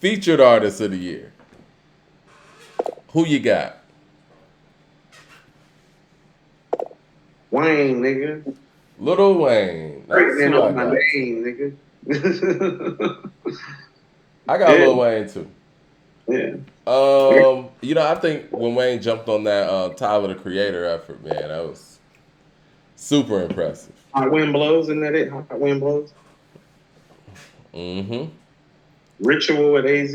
featured artist of the year. Who you got? Wayne, nigga. Lil Wayne. That's Written who I on my got. name, nigga. I got Yeah, Lil Wayne too. yeah. I think when Wayne jumped on that Tyler the Creator effort, man, that was super impressive. Hot wind blows, isn't that it? Hot wind blows. Mm-hmm. Ritual with AZ.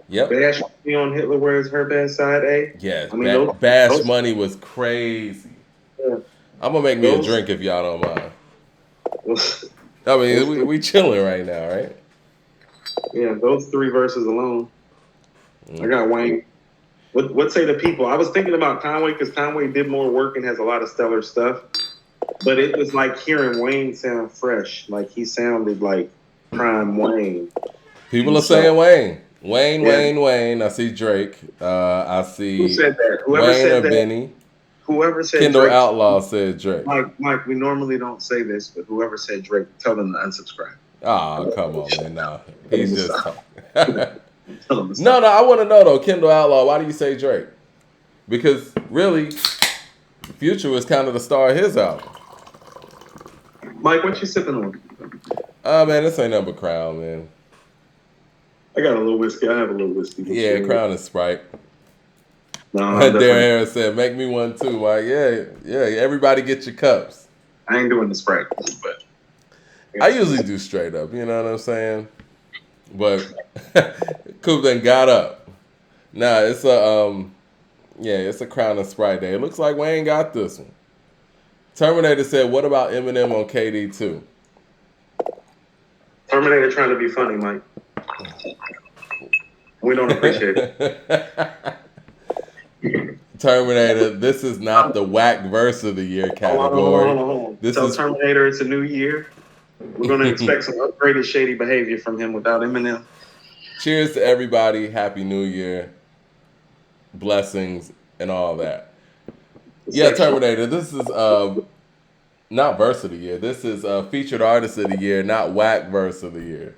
Yep. Bash me on Hitler wears her bad side A. Yes. I mean Bash those Money was crazy. yeah, I'm gonna make me a those drink if y'all don't mind. those, I mean, those we chilling right now, right? yeah, those three verses alone. I Mm. got Wayne. What say the people? I was thinking about Conway because Conway did more work and has a lot of stellar stuff. But it was like hearing Wayne sound fresh. Like he sounded like prime Wayne. People And are so saying Wayne. Wayne, yeah. Wayne, Wayne. I see Drake. I Who see said that? Whoever Wayne said or that, Benny. whoever said Kendall Drake, Outlaw said Drake. Mike, we normally don't say this, but whoever said Drake, tell them to unsubscribe. Oh, come on, man. Nah, Tell them he's to just stop. talking. Tell them to No, stop. I want to know though, Kendall Outlaw. Why do you say Drake? Because really, Future was kind of the star of his album. Mike, what you sipping on? Oh man, this ain't nothing but Crown, man. I got a little whiskey. I have a little whiskey. Yeah, Crown and Sprite. No, I'm Darren definitely. Harris said, "Make me one too." Like, yeah. Everybody get your cups. I ain't doing the Sprite, but I usually do straight up. You know what I'm saying? But Coop then got up. Nah, it's a Crown and Sprite day. It looks like Wayne got this one. Terminator said, "What about Eminem on KD too?" Terminator trying to be funny, Mike. We don't appreciate it. Terminator, this is not the whack verse of the year category. Hold on. This Tell is Terminator it's a new year. We're going to expect some upgraded shady behavior from him without Eminem. cheers to everybody. Happy New Year. Blessings and all that. Yeah, Terminator, this is not verse of the year. This is featured artist of the year, not whack verse of the year.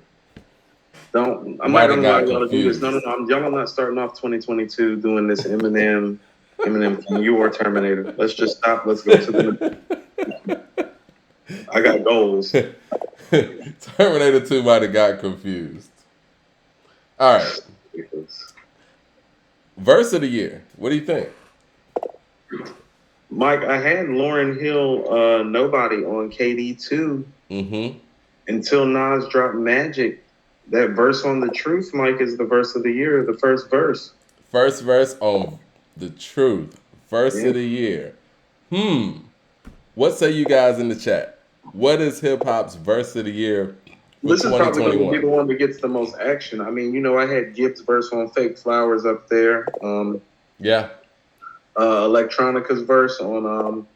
I'm Might not have going to allow got y'all to do this. No. confused. Y'all are not starting off 2022 doing this Eminem, from you or Terminator. Let's just stop. Let's go to the. I got goals. Terminator 2 might have got confused. All right. Verse of the year. What do you think? Mike, I had Lauryn Hill, Nobody on KD2 Mm-hmm. until Nas dropped Magic. That verse on The Truth, Mike, is the verse of the year, the first verse. First verse on The Truth. Verse Yeah. of the year. What say you guys in the chat? What is hip hop's verse of the year for This is probably going to be the 2021? one that gets the most action. I mean, I had Gibbs' verse on Fake Flowers up there. Yeah. Electronica's verse on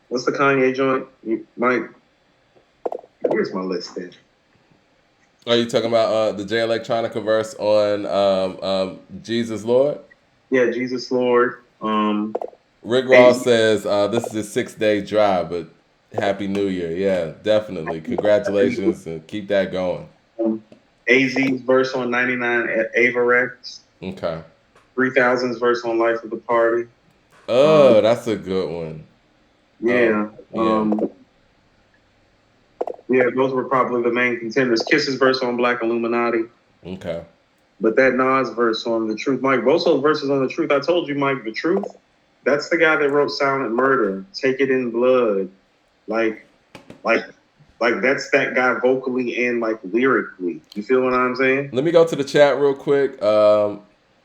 what's the Kanye joint? Mike, where's my list then? Are you talking about the J Electronica verse on Jesus Lord? Yeah, Jesus Lord. Rick Ross says this is a 6-day drive, but Happy New Year. Yeah, definitely. Congratulations and keep that going. AZ's verse on 99 at Avarex. Okay. 3000's verse on Life of the Party. Oh, that's a good one. Yeah. Yeah. Yeah, those were probably the main contenders. Kiss's verse on Black Illuminati. Okay. But that Nas verse on The Truth, Mike, both those verses on The Truth, I told you, Mike, The Truth, that's the guy that wrote Silent Murder, Take It in Blood. Like that's that guy vocally and like lyrically. You feel what I'm saying? Let me go to the chat real quick.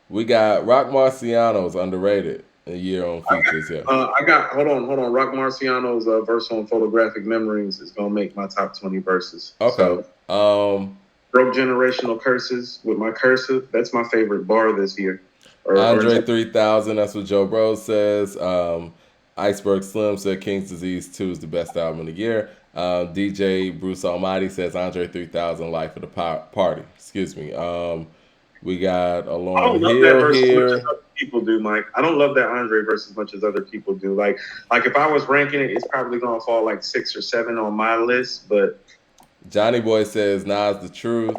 We got Rock Marciano's underrated a year on features here. I got hold on. Rock Marciano's verse on Photographic Memories is gonna make my top 20 verses. Okay. So, Broke Generational Curses with my cursive. That's my favorite bar this year. Andre 3000, that's what Joe Bro says. Iceberg Slim said King's Disease 2 is the best album of the year. DJ Bruce Almighty says Andre 3000, Life of the Party. Excuse me. We got a Lauryn Hill here. People do, Mike. I don't love that Andre verse as much as other people do. Like if I was ranking it, it's probably gonna fall like 6 or 7 on my list. But Johnny Boy says Nas The Truth.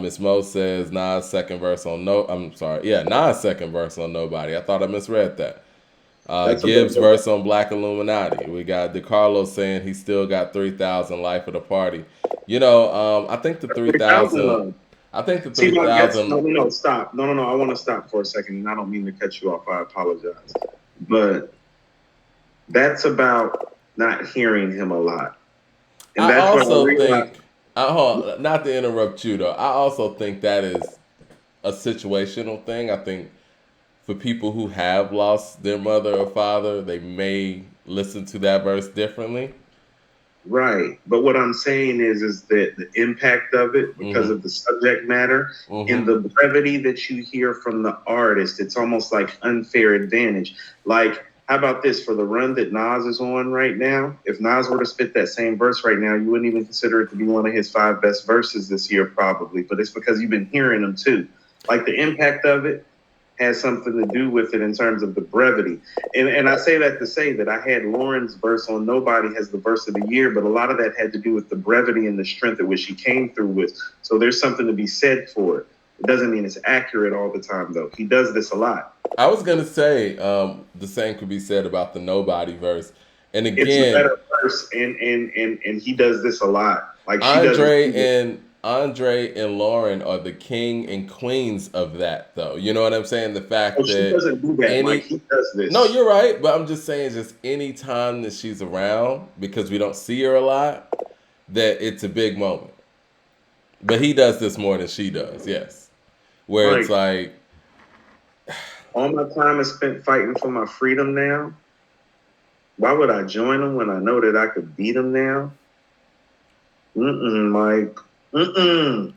Miss Mo says Nas second verse on no. I'm sorry. Yeah, Nas second verse on Nobody. I thought I misread that. That's a Gibbs good verse on Black Illuminati. We got DeCarlo saying he still got 3,000 life of the party. You know, I think the 3,000 3,000. love. I think the See, Mike, that's 3,000. no, stop. No, I want to stop for a second, and I don't mean to cut you off. I apologize, but that's about not hearing him a lot, and I that's what I also realized. think. Not to interrupt you though. I also think that is a situational thing. I think for people who have lost their mother or father, they may listen to that verse differently. Right. But what I'm saying is that the impact of it, because Mm-hmm. of the subject matter and Mm-hmm. the brevity that you hear from the artist, it's almost like unfair advantage. Like, how about this for the run that Nas is on right now? If Nas were to spit that same verse right now, you wouldn't even consider it to be one of his 5 best verses this year, probably. But it's because you've been hearing them too. Like the impact of it has something to do with it in terms of the brevity. And I say that to say that I had Lauren's verse on Nobody as the verse of the year, but a lot of that had to do with the brevity and the strength at which he came through with. So there's something to be said for it. It doesn't mean it's accurate all the time, though. He does this a lot. I was gonna say the same could be said about the Nobody verse. And It's a again, better verse, and he does this a lot. Like she does Andre it. and Andre and Lauren are the king and queens of that, though. You know what I'm saying? The Oh, fact she that doesn't do that, Mike. any He does no, this. you're right, but I'm just saying, just any time that she's around, because we don't see her a lot, that it's a big moment. But he does this more than she does, yes. Where it's Mike, like, all my time is spent fighting for my freedom now. Why would I join him when I know that I could beat him now? Mike. And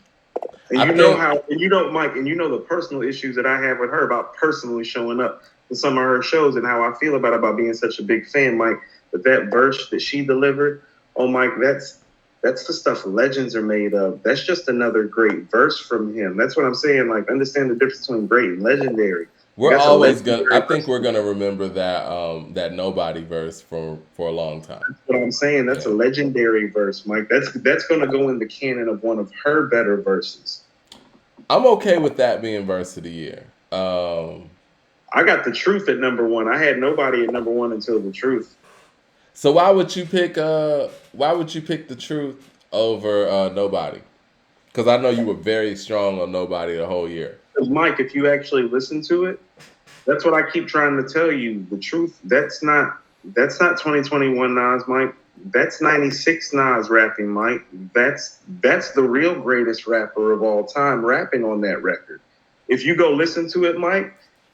I you know think, how, and you know, Mike, and you know the personal issues that I have with her about personally showing up to some of her shows and how I feel about being such a big fan, Mike. But that verse that she delivered, oh, Mike, that's the stuff legends are made of. That's just another great verse from him. That's what I'm saying. Like, understand the difference between great and legendary. we're That's a always gonna, I legendary think verse. we're gonna remember that Nobody verse for a long time. That's what I'm saying. That's Yeah. a legendary verse, Mike. That's going to go in the canon of one of her better verses. I'm okay with that being verse of the year. I got the truth at number one. I had Nobody at number one until the truth. So why would you pick the truth over Nobody? Because I know you were very strong on Nobody the whole year. Because Mike, if you actually listen to it, that's what I keep trying to tell you. The truth. That's not 2021 Nas, Mike. That's 96 Nas rapping, Mike. That's the real greatest rapper of all time rapping on that record. If you go listen to it, Mike,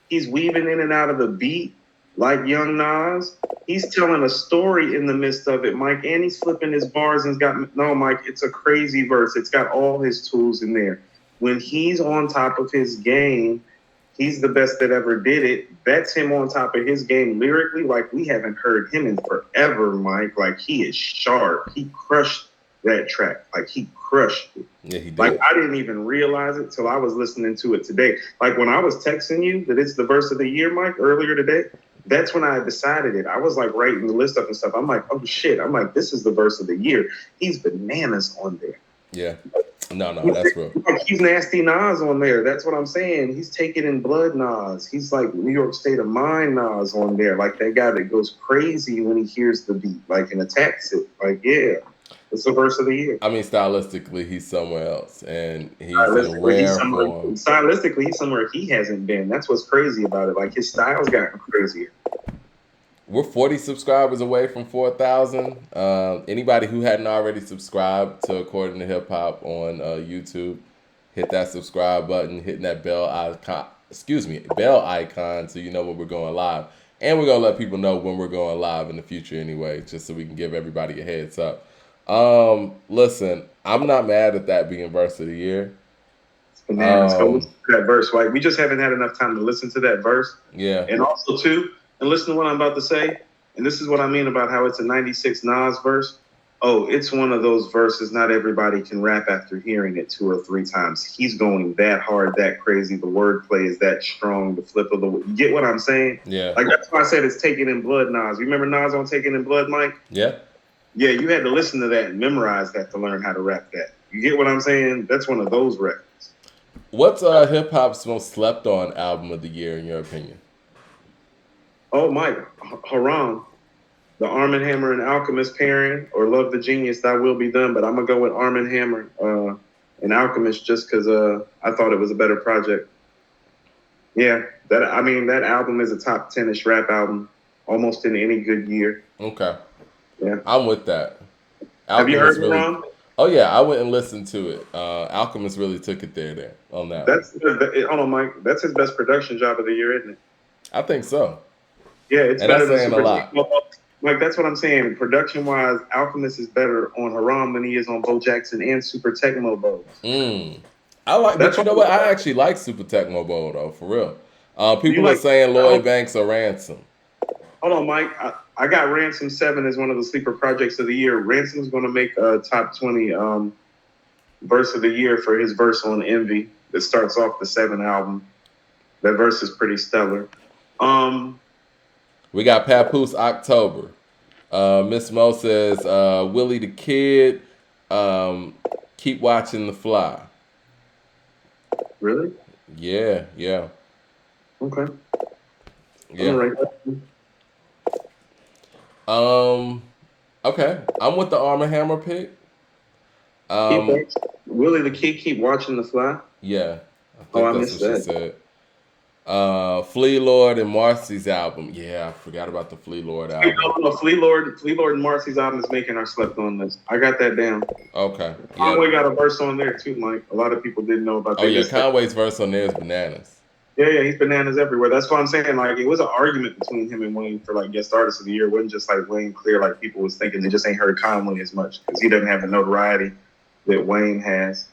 he's weaving in and out of the beat like young Nas. He's telling a story in the midst of it, Mike, and he's flipping his bars and Mike, it's a crazy verse. It's got all his tools in there. When he's on top of his game, he's the best that ever did it. That's him on top of his game lyrically. Like, we haven't heard him in forever, Mike. Like, he is sharp. He crushed that track. Like, he crushed it. Yeah, he did. Like, I didn't even realize it till I was listening to it today. Like, when I was texting you that it's the verse of the year, Mike, earlier today, that's when I decided it. I was like writing the list up and stuff. I'm like, oh shit. I'm like, this is the verse of the year. He's bananas on there. Yeah. No, that's real. He's Nasty Nas on there. That's what I'm saying. He's Taking in Blood Nas. He's like New York State of Mind Nas on there. Like that guy that goes crazy when he hears the beat, like, and attacks it. Like, yeah, it's the verse of the year. I mean, stylistically, he's somewhere else, and he's in rare form. Stylistically, he's somewhere he hasn't been. That's what's crazy about it. Like, his style's gotten crazier. We're 40 subscribers away from 4,000. Anybody who hadn't already subscribed to According to Hip Hop on YouTube, hit that subscribe button, hitting that bell icon, so you know when we're going live. And we're gonna let people know when we're going live in the future anyway, just so we can give everybody a heads up. Listen, I'm not mad at that being verse of the year. It's bananas. Go listen to that verse. Like, we just haven't had enough time to listen to that verse. Yeah. And also, too, and listen to what I'm about to say, and this is what I mean about how it's a 96 Nas verse. Oh, it's one of those verses not everybody can rap after hearing it 2 or 3 times. He's going that hard, that crazy. The wordplay is that strong. The flip of the... You get what I'm saying? Yeah. Like, that's why I said it's Taking in Blood Nas. You remember Nas on Taking in Blood, Mike? Yeah. Yeah, you had to listen to that and memorize that to learn how to rap that. You get what I'm saying? That's one of those records. What's hip hop's most slept on album of the year in your opinion? Oh, Mike, Haram, the Arm& Hammer and Alchemist pairing, or Love the Genius, Thy Will Be Done. But I'm gonna go with Arm& Hammer and Alchemist just because I thought it was a better project. Yeah, that album is a top 10-ish rap album, almost in any good year. Okay. Yeah. I'm with that. Have you heard Alchemist really. Haram? Oh yeah, I went and listened to it. Alchemist really took it there on that. Hold on, Mike. That's his best production job of the year, isn't it? I think so. Yeah, it's And better that's than saying a Super lot. Tecmo. Like that's what I'm saying. Production wise, Alchemist is better on Haram than he is on Bo Jackson and Super Tecmo Bowl. I like, That's but you know what? I actually like Super Tecmo Bowl though, for real. People are saying Lloyd Banks or Ransom. Hold on, Mike. I got Ransom 7 as one of the sleeper projects of the year. Ransom's going to make a top 20 verse of the year for his verse on Envy that starts off the 7 album. That verse is pretty stellar. We got Papoose October. Miss Mo says Willie the Kid. Keep watching The Fly. Really? Yeah. Okay. Yeah. Okay. I'm with the Arm & Hammer pick. Willie the Kid, Keep Watching The Fly? Yeah. I think that's what she said. Flea Lord and Marcy's album. Yeah, I forgot about the Flea Lord album. Flea Lord and Marcy's album is making our slept on list. I got that down. Okay. Conway got a verse on there too, Mike. A lot of people didn't know about that. Oh yeah, Conway's verse on there is bananas. Yeah, he's bananas everywhere. That's why I'm saying, like, it was an argument between him and Wayne for like guest artist of the year. It wasn't just like Wayne clear, like people was thinking they just ain't heard Conway as much because he doesn't have the notoriety that Wayne has.